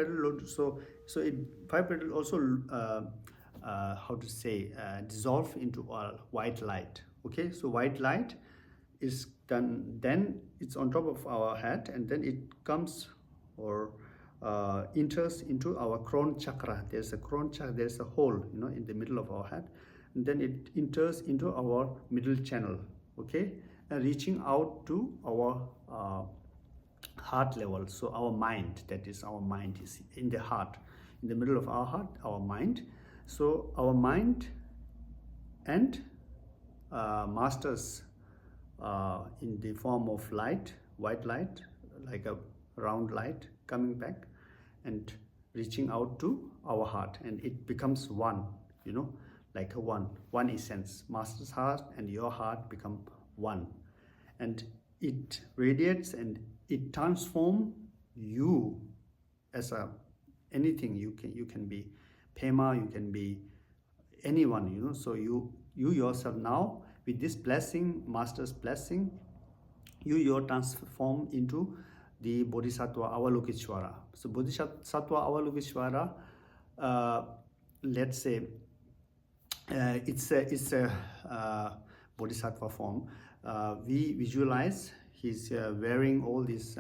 petal lotus. So five petal also how to say, dissolve into a white light. Okay, so white light is done, then it's on top of our head, and then it comes or enters into our crown chakra. There's a crown chakra, there's a hole, in the middle of our head, and then it enters into our middle channel. Okay, and reaching out to our heart level. So our mind, that is, our mind is in the heart, in the middle of our heart, our mind. So our mind and masters in the form of light, white light, like a round light coming back and reaching out to our heart, and it becomes one, like a one essence. Master's heart and your heart become one, and it radiates and it transforms you as a anything. You can be Pema, you can be anyone, so you yourself now, with this blessing, master's blessing, you transform into the Bodhisattva Avaloketeshvara. So Bodhisattva Avaloketeshvara, let's say, it's a Bodhisattva form. We visualize he's wearing all these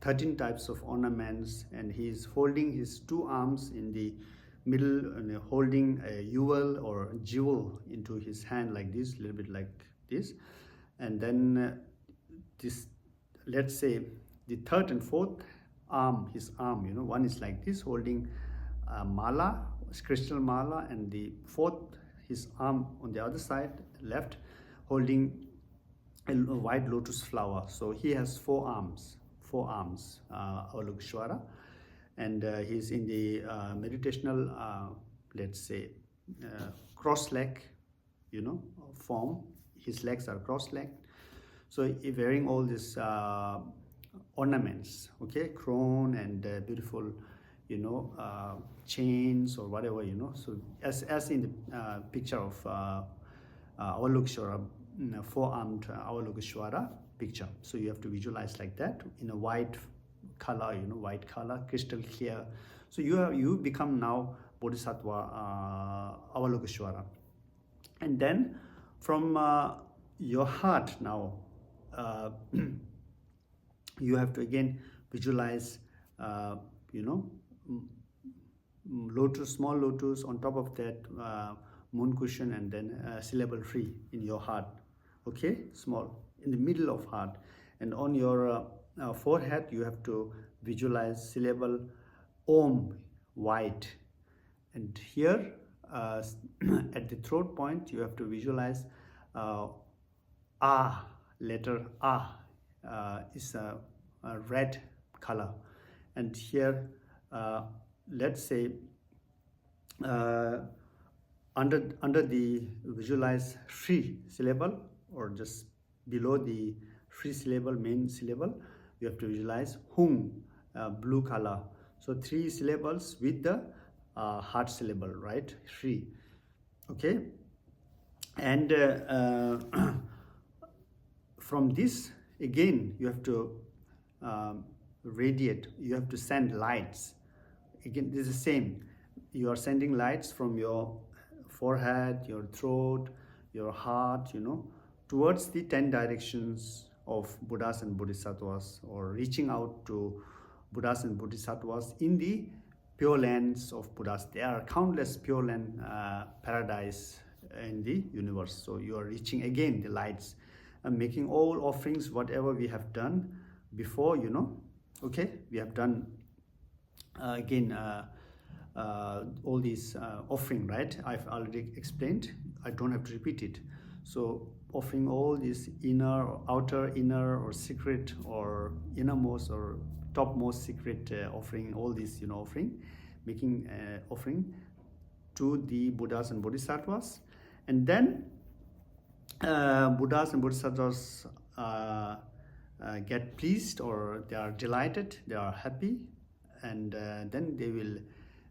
13 types of ornaments, and he's holding his two arms in the middle and holding a jewel or jewel into his hand like this, a little bit like this. And then this, let's say, the third and fourth arm, his arm, one is like this, holding a mala, crystal mala, and the fourth, his arm on the other side, left, holding a white lotus flower. So he has four arms, Avaloketeshvara, and he's in the meditational, let's say, cross-leg, form. His legs are cross-legged. So he's wearing all these ornaments, okay, crown and beautiful, chains or whatever, So as in the picture of Avaloketeshvara, four-armed Avaloketeshvara picture. So you have to visualize like that in a white color, white color, crystal clear. So you become now Bodhisattva Avaloketeshvara. And then from your heart now, you have to again visualize, lotus, small lotus, on top of that moon cushion, and then syllable tree in your heart. Okay, small, in the middle of heart, and on your forehead you have to visualize syllable Om, white, and here at the throat point you have to visualize Ah, letter Ah is a red color, and here let's say under the visualize Shri syllable, or just below the Shri syllable, main syllable, you have to visualize Hung, blue color. So 3 syllables with the heart syllable, right? Shri. Okay, and from this again you have to radiate. You have to send lights. Again, this is the same. You are sending lights from your forehead, your throat, your heart, towards the 10 directions of Buddhas and Bodhisattvas, or reaching out to Buddhas and Bodhisattvas in the pure lands of Buddhas. There are countless pure land paradise in the universe. So you are reaching again the lights and making all offerings, whatever we have done before, okay, we have done again all these offering, right? I've already explained, I don't have to repeat it. So offering all these inner or outer, inner or secret or innermost or topmost secret offering, all these offering, making offering to the Buddhas and Bodhisattvas. And then Buddhas and Bodhisattvas get pleased, or they are delighted, they are happy, and then they will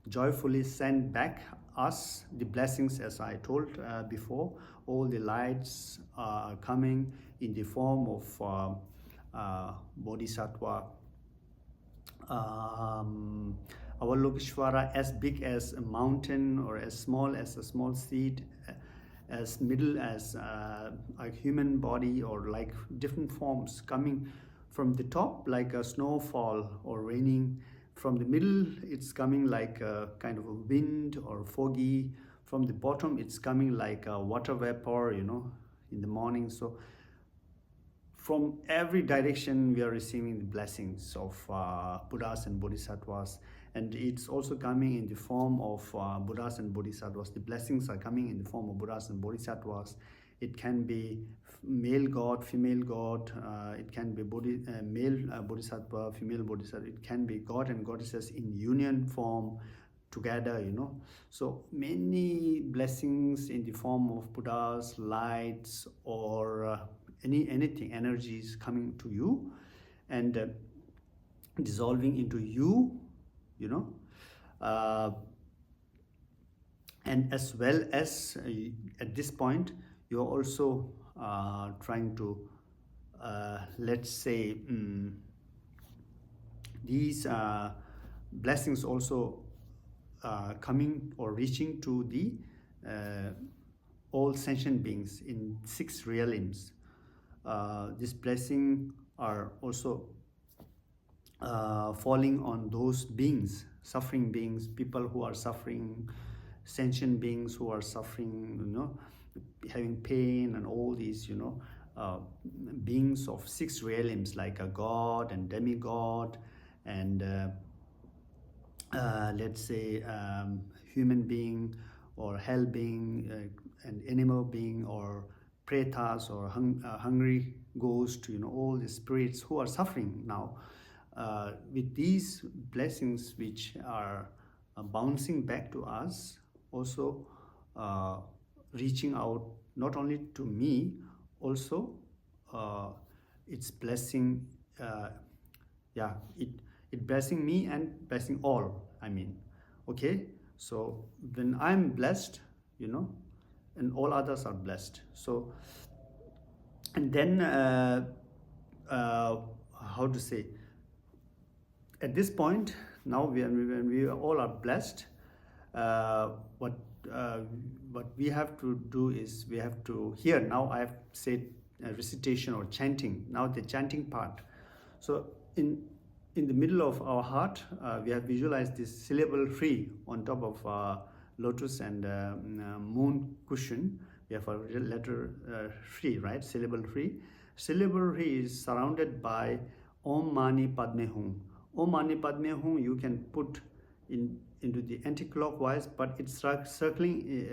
joyfully send back us the blessings. As I told before, all the lights are coming in the form of Bodhisattva Avaloketeshvara as big as a mountain or as small as a small seed, as middle as a human body, or like different forms coming from the top like a snowfall or raining. From the middle it's coming like a kind of a wind or foggy. From the bottom it's coming like a water vapor, in the morning. So from every direction we are receiving the blessings of Buddhas and Bodhisattvas, and it's also coming in the form of Buddhas and Bodhisattvas. The blessings are coming in the form of Buddhas and Bodhisattvas. It can be male god, female god, it can be male Bodhisattva, female Bodhisattva, it can be god and goddesses in union form together, So many blessings in the form of Buddhas, lights, or anything, energies coming to you and dissolving into you, and as well as at this point you're also trying to let's say these blessings also coming or reaching to the all sentient beings in 6 realms. This blessing are also falling on those beings, suffering beings, people who are suffering, sentient beings who are suffering, having pain, and all these, beings of 6 realms like a god and demigod and let's say human being or hell being and animal being or pretas or hungry ghost, all the spirits who are suffering now. With these blessings which are bouncing back to us, also reaching out not only to me, also it's blessing, it blessing me and blessing all, okay. So when I'm blessed, and all others are blessed. So, and then how to say, at this point now when we all are blessed, what we have to do is we have to, here now I have said recitation or chanting, now the chanting part. So in the middle of our heart, we have visualized this syllable tree on top of lotus and moon cushion. We have a letter tree, right? Syllable tree. Syllable tree is surrounded by Om Mani Padme Hum. Om Mani Padme Hum you can put into the anti-clockwise, but it's circling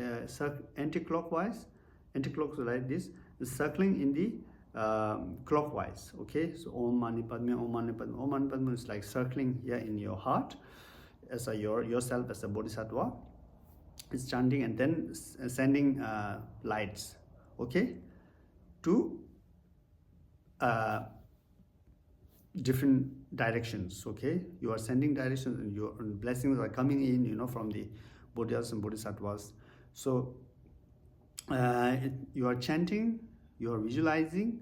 anti-clockwise like this, circling in the clockwise, okay. So Om Mani Padme, Om Mani Padme, Om Mani Padme is like circling here in your heart as yourself as a bodhisattva. It's chanting and then sending lights, okay, to different directions, okay. You are sending directions and your blessings are coming in, from the Buddhas and Bodhisattvas. So you are chanting, you are visualizing,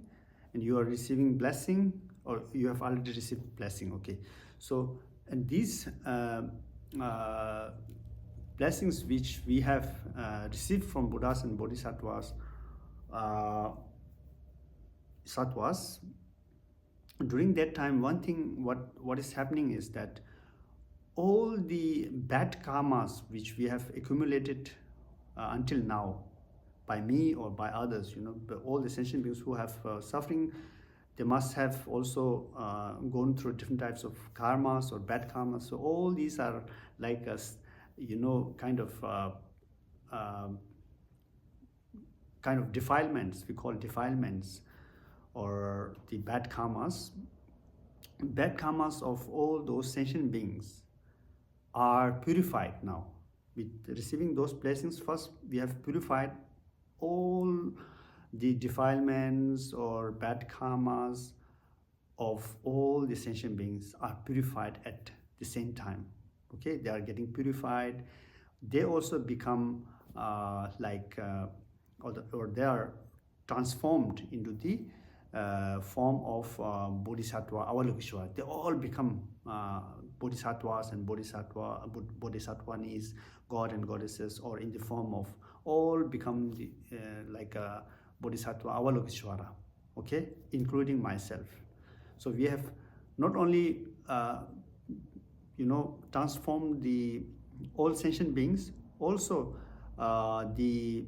and you are receiving blessing, or you have already received blessing, okay. So, and these blessings which we have received from Buddhas and Bodhisattvas, during that time, one thing what is happening is that all the bad karmas which we have accumulated until now, by me or by others, all the sentient beings who have suffering, they must have also gone through different types of karmas or bad karmas. So all these are like a, kind of defilements, we call defilements, or the bad karmas. Bad karmas of all those sentient beings are purified now. With receiving those blessings, first we have purified all the defilements or bad karmas of all the sentient beings are purified at the same time, okay. They are getting purified. They also become or they are transformed into the form of Bodhisattva, Avaloketeshvara. They all become bodhisattvas and bodhisattvanis, god and goddesses, or in the form of, all become the, like a bodhisattva Avaloketeshvara, okay, including myself. So we have not only transformed the all sentient beings, also the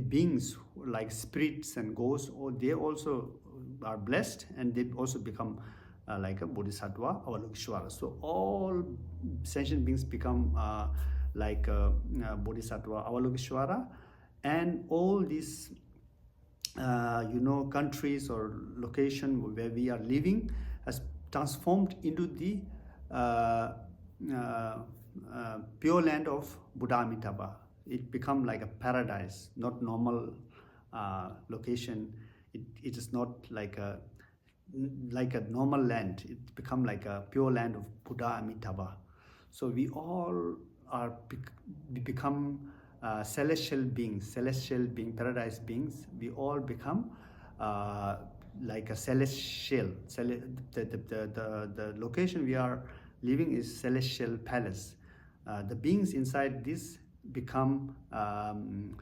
beings like spirits and ghosts, or they also are blessed, and they also become like a bodhisattva Avaloketeshvara. So all sentient beings become like a bodhisattva Avaloketeshvara, and all these countries or location where we are living has transformed into the pure land of Buddha Amitabha. It become like a paradise, not normal location. It is not like a normal land. It become like a pure land of Buddha Amitabha. So we all we become celestial beings, paradise beings. We all become like a celestial. The location we are living is celestial palace. The beings inside this become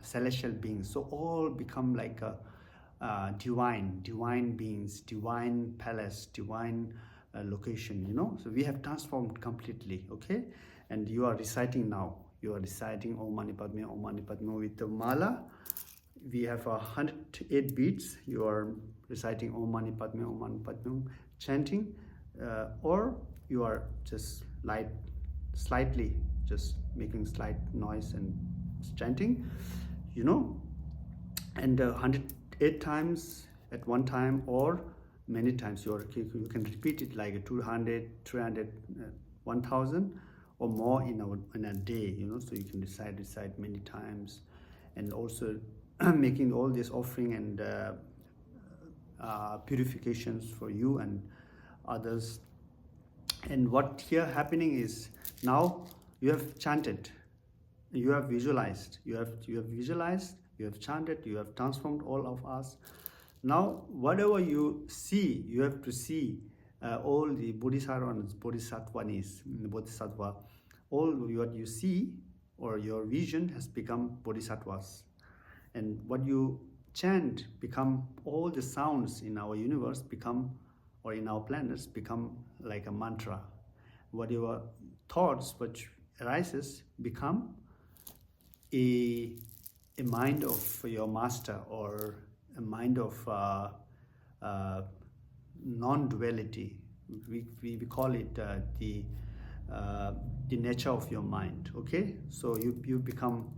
celestial beings. So all become like a divine beings, divine palace, divine location. So we have transformed completely. Okay, and you are reciting now. You are reciting Om Mani Padme with the mala. We have 108 beats. You are reciting Om Mani Padme, chanting, or you are just slightly just making slight noise and chanting, and 108 times at one time, or many times. You can repeat it like 200, 300, 1000 or more in a day, so you can recite many times, and also making all this offering and purifications for you and others. And what here happening is, now you have chanted, you have visualized, you have chanted, you have transformed all of us. Now whatever you see, you have to see all the bodhisattva, all what you see or your vision has become bodhisattvas, and what you chant become, all the sounds in our universe become, or in our planets become like a mantra. What your thoughts which arises become a mind of your master, or a mind of non-duality. We call it the nature of your mind. Okay, so you become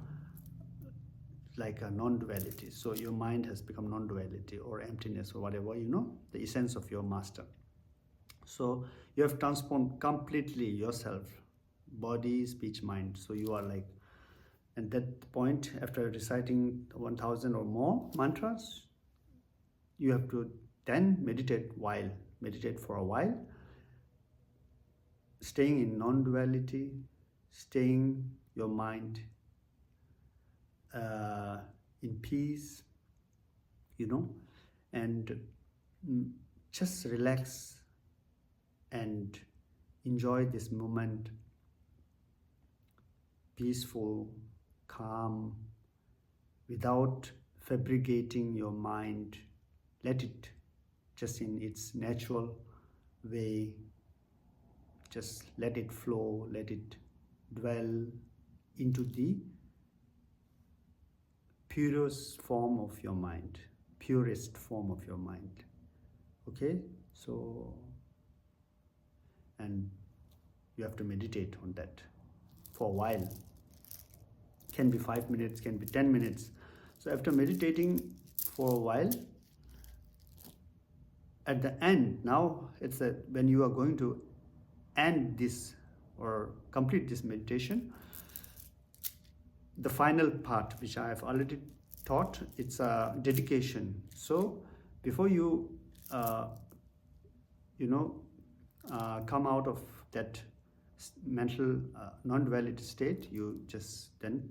like a non-duality. So your mind has become non-duality, or emptiness, or whatever, the essence of your master. So you have transformed completely yourself, body, speech, mind. So you are like, at that point, after reciting 1000 or more mantras, you have to then meditate for a while, staying in non-duality, staying your mind in peace, and just relax and enjoy this moment, peaceful, calm, without fabricating your mind. Let it just in its natural way, just let it flow, let it dwell into the purest form of your mind. Okay, so, and you have to meditate on that for a while. Can be 5 minutes, can be 10 minutes. So after meditating for a while, at the end, now it's when you are going to end this or complete this meditation, the final part, which I have already taught, it's a dedication. So before you come out of that mental non-duality state, you just then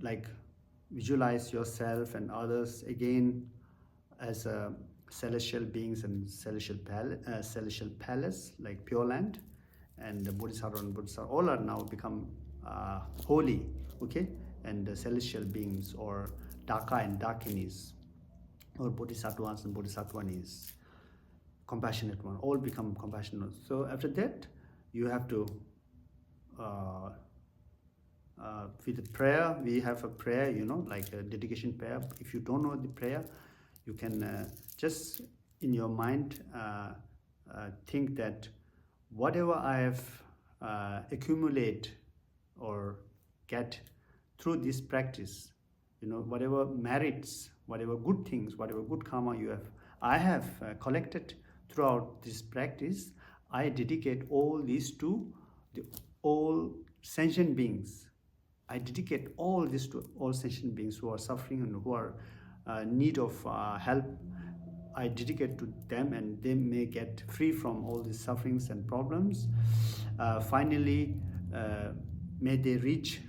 like visualize yourself and others again as a celestial beings and celestial palace like Pure Land, and the Bodhisattva and Bodhisattva all are now become holy, okay, and the celestial beings or Daka and Dakinis or Bodhisattvas and Bodhisattvanis, compassionate one, all become compassionate. So after that, you have to with the prayer, we have a prayer, you know, like a dedication prayer. If you don't know the prayer, you can just in your mind think that whatever I have accumulate or get through this practice, you know, whatever merits, whatever good things, whatever good karma I have collected throughout this practice, I dedicate all these to all sentient beings. I dedicate all this to all sentient beings who are suffering and who are need of help. I dedicate to them, and they may get free from all these sufferings and problems. Finally, may they reach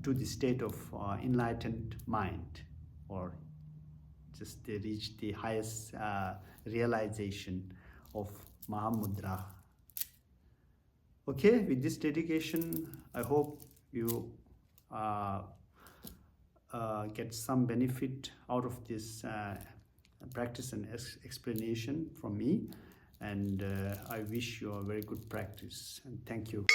to the state of enlightened mind, or just they reach the highest realization of Mahamudra. Okay, with this dedication, I hope you get some benefit out of this practice and explanation from me, and I wish you a very good practice, and thank you.